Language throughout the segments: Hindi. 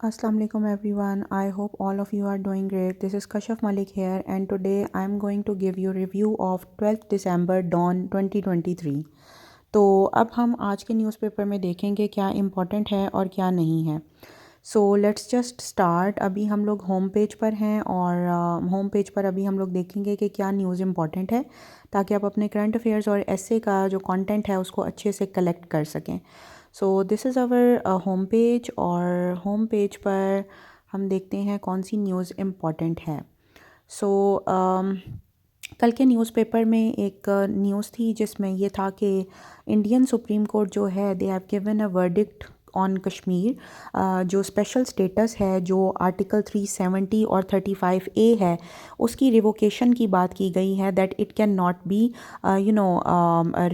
Assalamu alaikum everyone. I hope all of you are doing great. This is Kashaf Malik here and today I'm going to give you review of 12th December Dawn 2023. तो अब हम आज के न्यूज़पेपर में देखेंगे क्या इम्पोर्टेंट है और क्या नहीं है। So let's just start. अभी हम लोग होम पेज पर हैं और होम पेज पर अभी हम लोग देखेंगे कि क्या न्यूज़ इम्पॉर्टेंट है ताकि आप अपने करंट अफेयर्स और एसे का जो कंटेंट है उसको अच्छे से कलेक्ट कर सकें। So this is our home page और होम पेज पर हम देखते हैं कौन सी न्यूज़ इम्पॉर्टेंट है। सो कल के न्यूज़पेपर में एक न्यूज़ थी जिसमें ये था कि इंडियन सुप्रीम कोर्ट जो है they have given a verdict on Kashmir. जो स्पेशल स्टेटस है जो आर्टिकल 370 और 35A है उसकी रिवोकेशन की बात की गई है that it can not be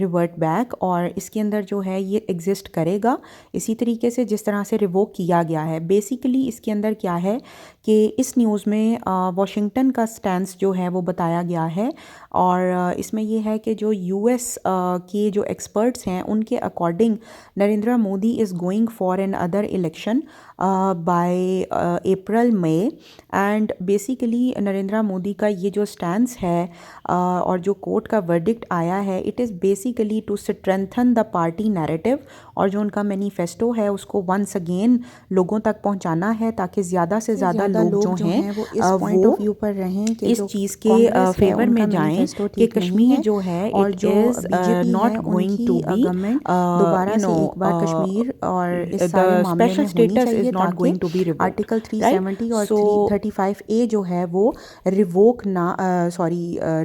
revert back और इसके अंदर जो है ये एग्जिस्ट करेगा इसी तरीके से जिस तरह से रिवोक किया गया है। बेसिकली इसके अंदर क्या है कि इस न्यूज़ में वाशिंगटन का स्टैंस जो है वो बताया गया है और इसमें ये है कि जो यूएस के जो एक्सपर्ट्स हैं उनके according Narendra Modi is going for another election by April May and basically Narendra Modi का ये जो स्टैंस है और जो कोर्ट का वर्डिक्ट आया है it is basically to strengthen the party narrative और जो उनका मैनिफेस्टो है उसको वंस अगेन लोगों तक पहुंचाना है ताकि ज़्यादा से ज़्यादा लोग जो हैं वो इस पॉइंट ऑफ व्यू पर रहें कि इस चीज़ के फेवर में जाएं कि कश्मीर जो है और जो BJP not going to be government दोबारा से एक बार कश्मीर और इस सारे मामले में होनी चाहिए ताकि आर्टिकल 370 और 335A जो है वो रिवोक ना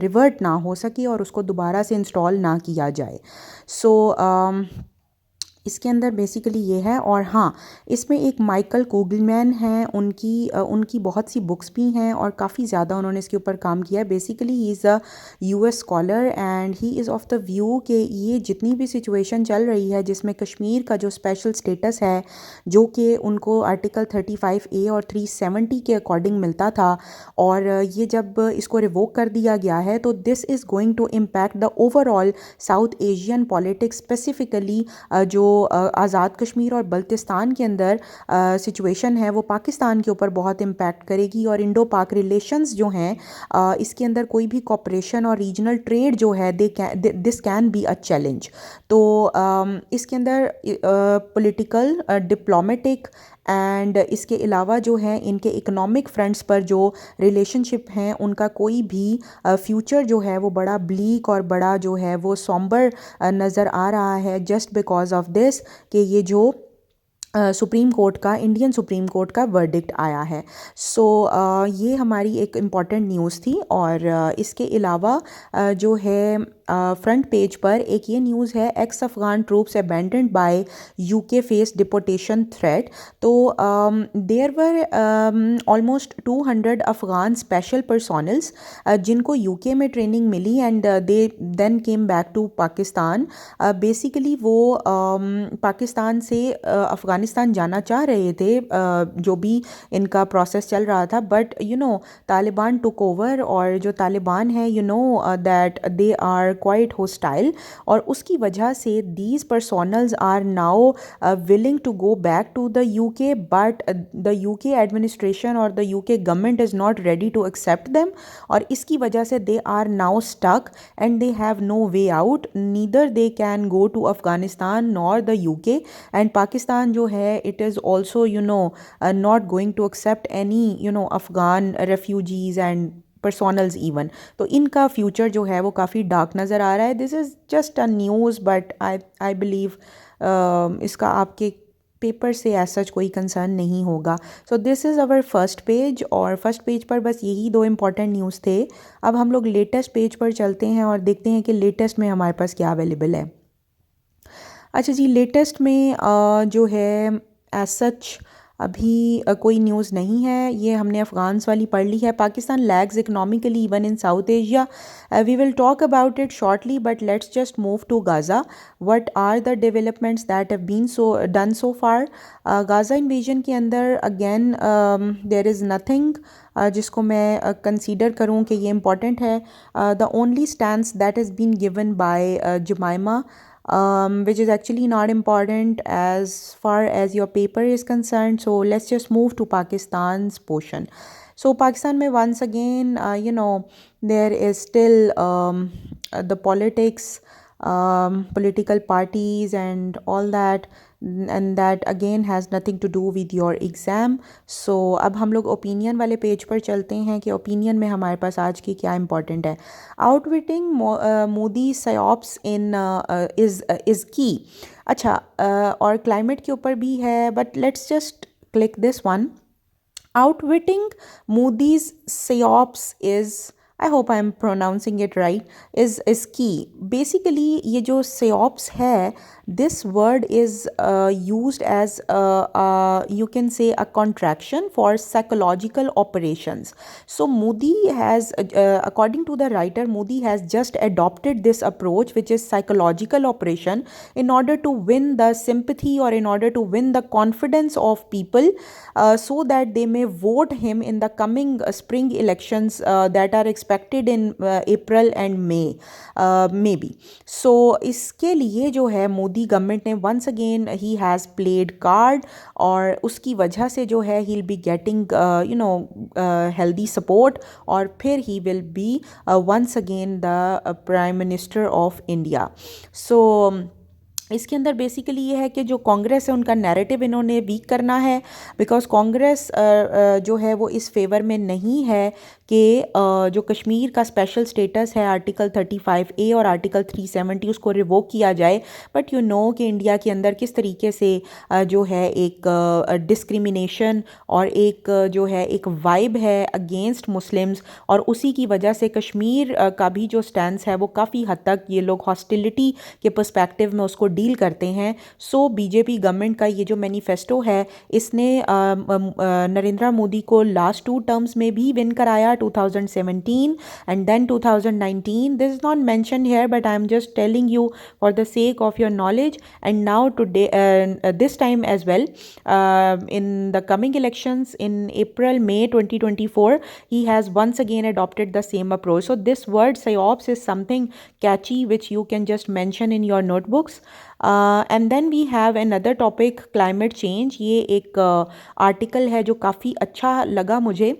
रिवर्ट ना हो सके और उसको दोबारा से इंस्टॉल ना किया जाए। सो इसके अंदर बेसिकली ये है और हाँ इसमें एक माइकल कोगलमैन हैं उनकी बहुत सी बुक्स भी हैं और काफ़ी ज़्यादा उन्होंने इसके ऊपर काम किया है। Basically he is a US scholar and he is of the view कि ये जितनी भी सिचुएशन चल रही है जिसमें कश्मीर का जो स्पेशल स्टेटस है जो कि उनको आर्टिकल 35A और 370 के अकॉर्डिंग मिलता था और ये जब इसको रिवोक कर दिया गया है तो this is going to impact the overall South Asian politics specifically जो आज़ाद कश्मीर और बल्तिस्तान के अंदर सिचुएशन है वो पाकिस्तान के ऊपर बहुत इम्पैक्ट करेगी और इंडो पाक रिलेशंस जो हैं इसके अंदर कोई भी कॉपरेशन और रीजनल ट्रेड जो है this can be a challenge. तो इसके अंदर पॉलिटिकल डिप्लोमेटिक एंड इसके अलावा जो है इनके इकोनॉमिक फ्रंट्स पर जो रिलेशनशिप हैं उनका कोई भी फ्यूचर जो है वो बड़ा ब्लीक और बड़ा जो है वो सॉम्बर नज़र आ रहा है जस्ट बिकॉज ऑफ दिस कि ये जो सुप्रीम कोर्ट का इंडियन सुप्रीम कोर्ट का वर्डिक्ट आया है। सो ये हमारी एक इम्पॉर्टेंट न्यूज़ थी और इसके अलावा जो है फ्रंट पेज पर एक ये न्यूज़ है ex Afghan troops abandoned by UK face deportation threat. तो there were almost 200 Afghan special personnels जिनको यूके में ट्रेनिंग मिली and they then came back to Pakistan. Basically वो पाकिस्तान से अफ़गानिस्तान जाना चाह रहे थे जो भी इनका प्रोसेस चल रहा था बट तालिबान टुक ओवर और जो तालिबान है that they are quite hostile और उसकी वजह से these personnels are now willing to go back to the UK but the UK administration और the UK government is not ready to accept them और इसकी वजह से they are now stuck and they have no way out neither they can go to Afghanistan nor the UK and Pakistan जो है it is also not going to accept any Afghan refugees and personals even. तो इनका फ्यूचर जो है वो काफ़ी डार्क नज़र आ रहा है। This is just a news but I believe इसका आपके पेपर से एज सच कोई कंसर्न नहीं होगा। सो this is our first page और फर्स्ट पेज पर बस यही दो इम्पॉर्टेंट न्यूज़ थे। अब हम लोग लेटेस्ट पेज पर चलते हैं और देखते हैं कि लेटेस्ट में हमारे पास क्या अवेलेबल है। अच्छा जी लेटेस्ट में जो है एज सच अभी कोई न्यूज़ नहीं है। ये हमने अफ़गान्स वाली पढ़ ली है। Pakistan lags economically even in South Asia. We will talk about it shortly but let's just move to Gaza. What are the developments that have been done so far. Gaza invasion के अंदर अगेन देयर इज़ नथिंग जिसको मैं कंसीडर करूँ कि ये इम्पॉर्टेंट है। The only stance that is been given by Jemima which is actually not important as far as your paper is concerned. So let's just move to Pakistan's portion. So Pakistan mein once again, there is still the politics, political parties and all that, and that again has nothing to do with your exam. So अब हम लोग ओपिनियन वाले पेज पर चलते हैं कि ओपिनियन में हमारे पास आज की क्या इंपॉर्टेंट है. आउटविटिंग मोदी साइऑप्स इन इज़ की. अच्छा, और क्लाइमेट के ऊपर भी है, but let's just click this one. Outwitting Moody's psyops is, I hope I'm pronouncing it right, is key. Basically ये जो psyops है, this word is used as you can say a contraction for psychological operations. So Moody has according to the writer, Moody has just adopted this approach, which is psychological operation, in order to win the sympathy or in order to win the confidence of people, so that they may vote him in the coming spring elections that are expected in April and May, maybe. So इसके लिए जो है मोदी गवर्नमेंट ने once again he has played card, और उसकी वजह से जो है he will be getting healthy support, और फिर he will be once again the prime minister of India. So इसके अंदर बेसिकली ये है कि जो कांग्रेस है उनका नैरेटिव इन्होंने वीक करना है, बिकॉज कांग्रेस जो है वो इस फेवर में नहीं है कि जो कश्मीर का स्पेशल स्टेटस है आर्टिकल 35A और आर्टिकल 370 उसको रिवोक किया जाए. बट यू नो कि इंडिया के अंदर किस तरीके से जो है एक डिस्क्रिमिनेशन और एक जो है एक वाइब है अगेंस्ट मुस्लिम्स, और उसी की वजह से कश्मीर का भी जो स्टैंड है वो काफ़ी हद तक ये लोग हॉस्टिलिटी के पर्सपेक्टिव में उसको डील करते हैं. सो बीजेपी गवर्नमेंट का ये जो मैनिफेस्टो है, इसने नरेंद्र मोदी को लास्ट 2 टर्म्स में भी विन कराया, 2017 and then 2019. This is not mentioned here, but I am just telling you for the sake of your knowledge. And now today, this time as well, in the coming elections in April, May 2024, he has once again adopted the same approach. So this word psyops is something catchy which you can just mention in your notebooks. And then we have another topic, climate change. ये एक आर्टिकल है जो काफ़ी अच्छा लगा मुझे.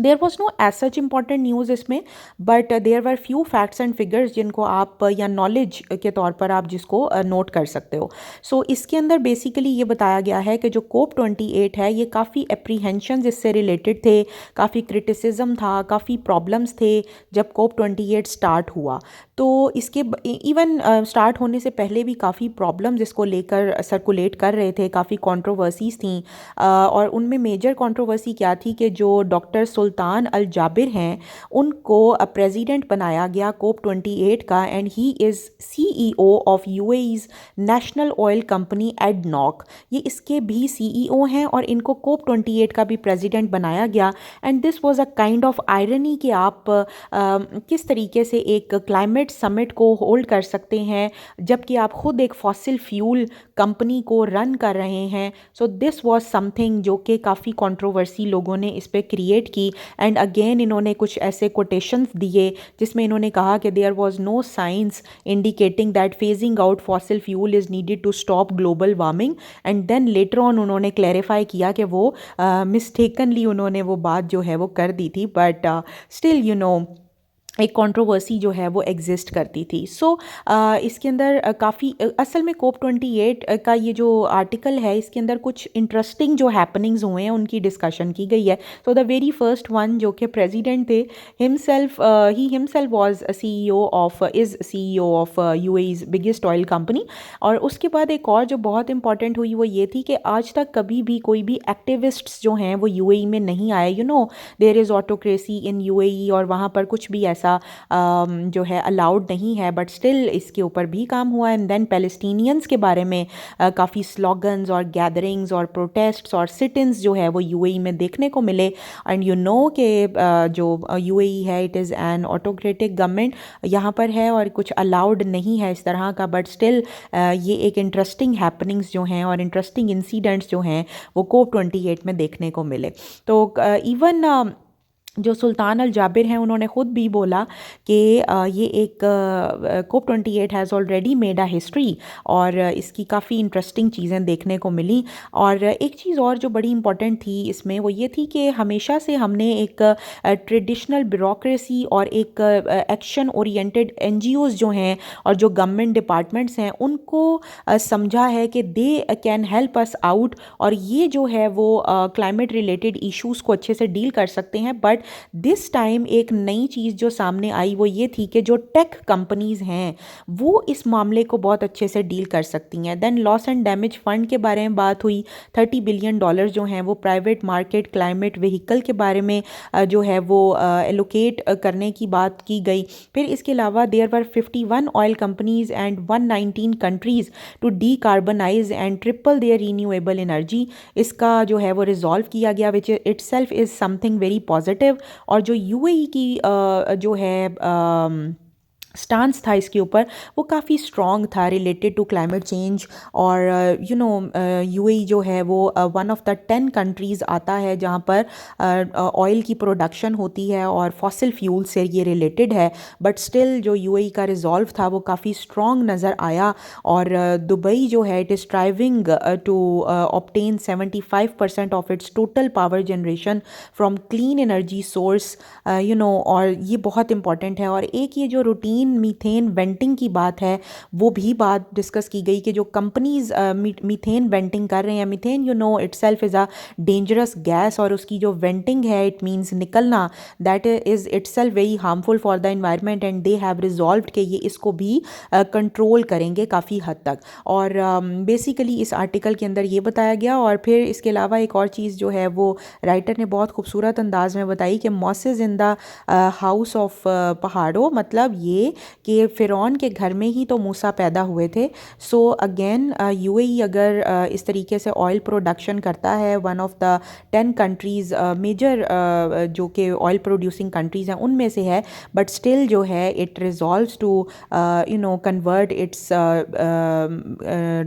There was no as such important news इसमें, but there were few facts and figures जिनको आप या नॉलेज के तौर पर आप जिसको नोट कर सकते हो. सो इसके अंदर बेसिकली ये बताया गया है कि जो COP28 है ये काफ़ी एप्रीहेंशंस इससे रिलेटेड थे, काफ़ी क्रिटिसिज्म था, काफ़ी प्रॉब्लम्स थे जब COP28 स्टार्ट हुआ. तो इसके इवन स्टार्ट होने से पहले भी काफ़ी प्रॉब्लम्स इसको लेकर सर्कुलेट कर रहे थे, काफ़ी कंट्रोवर्सीज थी, और उनमें मेजर कंट्रोवर्सी क्या थी कि जो डॉक्टर सुल्तान अल जाबिर हैं उनको प्रेसिडेंट बनाया गया COP28 का, and he is CEO of UAE's national oil company ADNOC. ये इसके भी CEO हैं और इनको COP28 का भी प्रेसिडेंट बनाया गया. And this was a kind of irony कि आप किस तरीके से एक क्लाइमेट समिट को होल्ड कर सकते हैं जबकि आप खुद एक फॉसिल फ्यूल कंपनी को रन कर रहे हैं. सो दिस वाज समथिंग जो कि काफ़ी कंट्रोवर्सी लोगों ने इस पर क्रिएट की. एंड अगेन इन्होंने कुछ ऐसे कोटेशंस दिए जिसमें इन्होंने कहा कि there was no science indicating that phasing out fossil fuel is needed to stop global warming. And then later on उन्होंने क्लैरिफाई किया कि वो मिस्टेकनली उन्होंने वो बात जो है वो कर दी थी, बट स्टिल एक कंट्रोवर्सी जो है वो एग्जिस्ट करती थी. सो इसके अंदर काफ़ी असल में COP28 का ये जो आर्टिकल है इसके अंदर कुछ इंटरेस्टिंग जो हैपनिंग्स हुए हैं उनकी डिस्कशन की गई है. So the very first one जो कि प्रेसिडेंट थे he himself was is CEO of UAE's biggest oil company. और उसके बाद एक और जो बहुत इंपॉर्टेंट हुई वो ये थी कि आज तक कभी भी कोई भी एक्टिविस्ट्स जो हैं वो UAE में नहीं आए. There is autocracy in UAE और वहाँ पर कुछ भी ऐसा जो है अलाउड नहीं है, बट स्टिल इसके ऊपर भी काम हुआ. एंड देन पैलेस्टीनियंस के बारे में काफ़ी स्लोगन्स और गैदरिंग्स और प्रोटेस्ट्स और सिट-इन्स जो है वो UAE में देखने को मिले. एंड कि जो UAE है it is an autocratic government यहाँ पर है और कुछ अलाउड नहीं है इस तरह का, बट स्टिल ये एक इंटरेस्टिंग हैपनिंग्स जो हैं और इंटरेस्टिंग इंसिडेंट्स जो हैं वो COP28 में देखने को मिले. तो इवन जो सुल्तान अल जाबिर हैं उन्होंने ख़ुद भी बोला कि ये एक COP28 has already made a history, और इसकी काफ़ी इंटरेस्टिंग चीज़ें देखने को मिली। और एक चीज़ और जो बड़ी इंपॉर्टेंट थी इसमें वो ये थी कि हमेशा से हमने एक ट्रेडिशनल ब्यूरोक्रेसी और एक एक्शन ओरिएंटेड NGOs जो हैं और जो गवर्नमेंट डिपार्टमेंट्स हैं उनको समझा है कि they can help us out, और ये जो है वो क्लाइमेट रिलेटेड इश्यूज़ को अच्छे से डील कर सकते हैं। बट दिस टाइम एक नई चीज़ जो सामने आई वो ये थी कि जो टेक कंपनीज़ हैं वो इस मामले को बहुत अच्छे से डील कर सकती हैं। Then loss and damage fund के बारे में बात हुई, $30 बिलियन जो हैं वो प्राइवेट मार्केट क्लाइमेट व्हीकल के बारे में जो है वो एलोकेट करने की बात की गई। फिर इसके अलावा there were 51 oil companies and 119 countries to decarbonise and triple their renewable energy. इसका जो है वो रिजॉल्व किया गया, which itself is something very positive. और जो UAE की जो है स्टांस था इसके ऊपर वो काफ़ी स्ट्रॉन्ग था रिलेटेड टू क्लाइमेट चेंज। और UAE जो है वो वन ऑफ द 10 कंट्रीज़ आता है जहाँ पर ऑयल की प्रोडक्शन होती है और फॉसिल फ्यूल से ये रिलेटेड है। बट स्टिल जो UAE का रिजॉल्व था वो काफ़ी स्ट्रॉन्ग नज़र आया। और दुबई जो है it is striving to obtain 75% of its total power generation from clean energy source, और ये बहुत इंपॉर्टेंट है। और एक ये जो रूटीन मीथेन वेंटिंग की बात है वो भी बात डिस्कस की गई कि जो कंपनीज मीथेन वेंटिंग कर रहे हैं, methane itself is a dangerous gas, और उसकी जो वेंटिंग है इट मींस निकलना, that is itself very harmful for the environment, and they have resolved कि ये इसको भी कंट्रोल करेंगे काफ़ी हद तक। और बेसिकली इस आर्टिकल के अंदर ये बताया गया। और फिर इसके अलावा एक और चीज़ जो है वो राइटर ने बहुत खूबसूरत अंदाज में बताई कि mosses in the house of पहाड़ों, मतलब ये कि फ़िरौन के घर में ही तो मूसा पैदा हुए थे। सो अगेन UAE अगर इस तरीके से ऑयल प्रोडक्शन करता है, one of the 10 countries major जो कि ऑयल प्रोड्यूसिंग कंट्रीज़ हैं उनमें से है, बट स्टिल जो है it resolves to convert its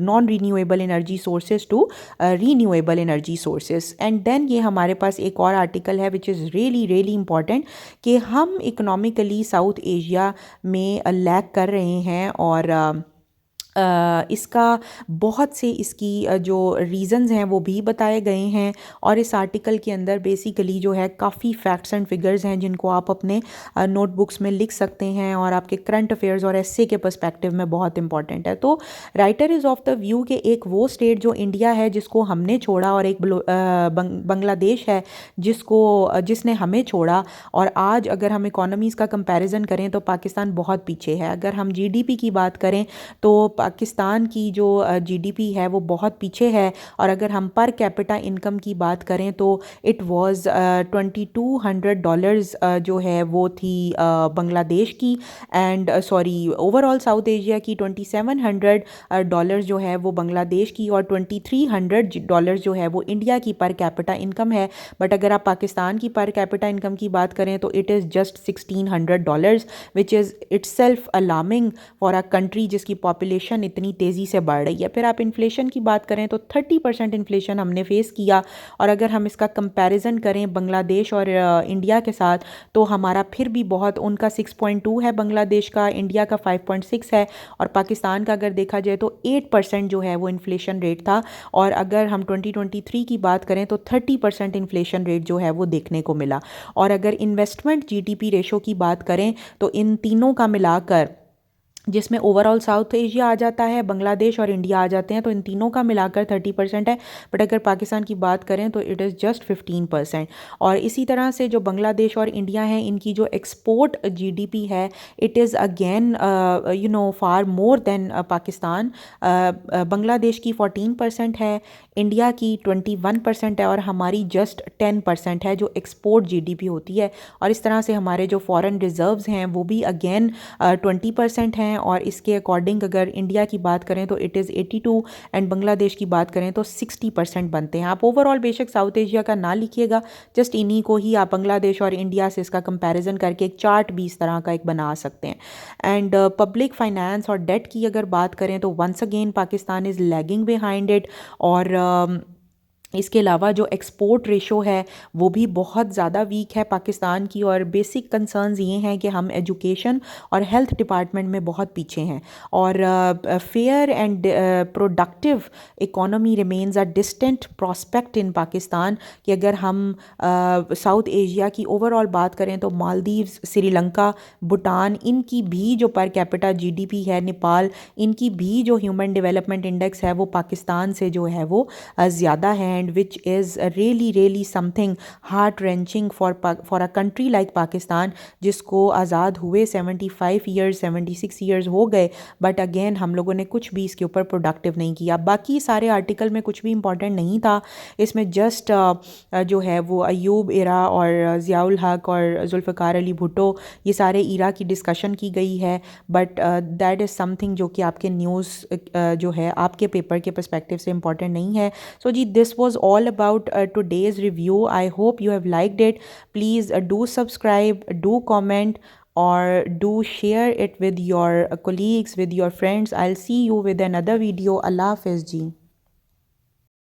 non renewable energy sources to renewable energy sources. And then ये हमारे पास एक और आर्टिकल है which is really really important कि हम इकोनॉमिकली साउथ एशिया में लैग कर रहे हैं। और इसका बहुत से इसकी जो रीज़न्स हैं वो भी बताए गए हैं। और इस आर्टिकल के अंदर बेसिकली जो है काफ़ी फैक्ट्स एंड फिगर्स हैं जिनको आप अपने नोटबुक्स में लिख सकते हैं और आपके करंट अफेयर्स और एस्से के पर्सपेक्टिव में बहुत इंपॉर्टेंट है। तो writer is of the view कि एक वो स्टेट जो इंडिया है जिसको हमने छोड़ा, और एक बांग्लादेश है जिसने हमें छोड़ा। और आज अगर हम इकोनॉमीज़ का कंपैरिजन करें तो पाकिस्तान बहुत पीछे है। अगर हम GDP की बात करें तो पाकिस्तान की जो GDP है वो बहुत पीछे है। और अगर हम पर कैपिटा इनकम की बात करें तो इट वाज $2200 जो है वो थी बांग्लादेश की, and sorry overall south Asia की $2700 जो है वो बांग्लादेश की, और $2300 जो है वो इंडिया की पर कैपिटा इनकम है। बट अगर आप पाकिस्तान की पर कैपिटा इनकम की बात करें तो it is just $1600, which is itself alarming for a country जिसकी पॉपुलेशन इतनी तेज़ी से बढ़ रही है। फिर आप इन्फ्लेशन की बात करें तो 30% इन्फ्लेशन हमने फेस किया। और अगर हम इसका कंपैरिजन करें बांग्लादेश और इंडिया के साथ तो हमारा फिर भी बहुत, उनका 6.2 है बांग्लादेश का, इंडिया का 5.6 है, और पाकिस्तान का अगर देखा जाए तो 8% जो है वो इन्फ्लेशन रेट था। और अगर हम 2023 की बात करें तो 30% इन्फ्लेशन रेट जो है वो देखने को मिला। और अगर इन्वेस्टमेंट GDP रेशो की बात करें तो इन तीनों का मिलाकर, जिसमें ओवरऑल साउथ एशिया आ जाता है, बांग्लादेश और इंडिया आ जाते हैं, तो इन तीनों का मिलाकर 30% है। बट अगर पाकिस्तान की बात करें तो इट इज़ जस्ट 15%। और इसी तरह से जो बांग्लादेश और इंडिया हैं इनकी जो एक्सपोर्ट GDP है it is again far more than Pakistan. Bangladesh की 14% है, इंडिया की 21% है, और हमारी जस्ट 10% है जो एक्सपोर्ट GDP होती है। और इस तरह से हमारे जो फॉरेन रिजर्व्स हैं वो भी अगेन 20% हैं। और इसके अकॉर्डिंग अगर इंडिया की बात करें तो इट इज़ 82, एंड बांग्लादेश की बात करें तो 60% बनते हैं। आप ओवरऑल बेशक साउथ एशिया का ना लिखिएगा, जस्ट इन्हीं को ही आप बांग्लादेश और इंडिया से इसका कंपैरिजन करके एक चार्ट भी इस तरह का एक बना सकते हैं। एंड पब्लिक फाइनेंस और डेट की अगर बात करें तो once again Pakistan is lagging behind it. और इसके अलावा जो एक्सपोर्ट रेशो है वो भी बहुत ज़्यादा वीक है पाकिस्तान की, और बेसिक कंसर्न्स ये हैं कि हम एजुकेशन और हेल्थ डिपार्टमेंट में बहुत पीछे हैं, और fair and productive economy remains a distant prospect in Pakistan. कि अगर हम साउथ एशिया की ओवरऑल बात करें तो मालदीव्स, श्रीलंका, भूटान, इनकी भी जो पर कैपिटा जीडीपी है, नेपाल, इनकी भी जो ह्यूमन डेवलपमेंट इंडेक्स है वो पाकिस्तान से जो है वो ज़्यादा है, and which is really really something heart wrenching for a country like Pakistan, जिसको आज़ाद हुए 75 ईयर्स 76 ईयर्स हो गए, बट अगेन हम लोगों ने कुछ भी इसके ऊपर प्रोडक्टिव नहीं किया। बाकी सारे आर्टिकल में कुछ भी इंपॉर्टेंट नहीं था, इसमें जस्ट जो है वो अयूब इरा और ज़ियाउल हक और जुल्फ़िकार अली भुट्टो, ये सारे इरा की डिस्कशन की गई है, बट दैट इज़ समथिंग जो कि आपके न्यूज़ जो है आपके पेपर के पर्सपेक्टिव से इंपॉर्टेंट नहीं है। So ji, this was all about today's review. I hope you have liked it. Please do subscribe, do comment, or do share it with your colleagues, with your friends. I'll see you with another video. Allah Hafiz ji.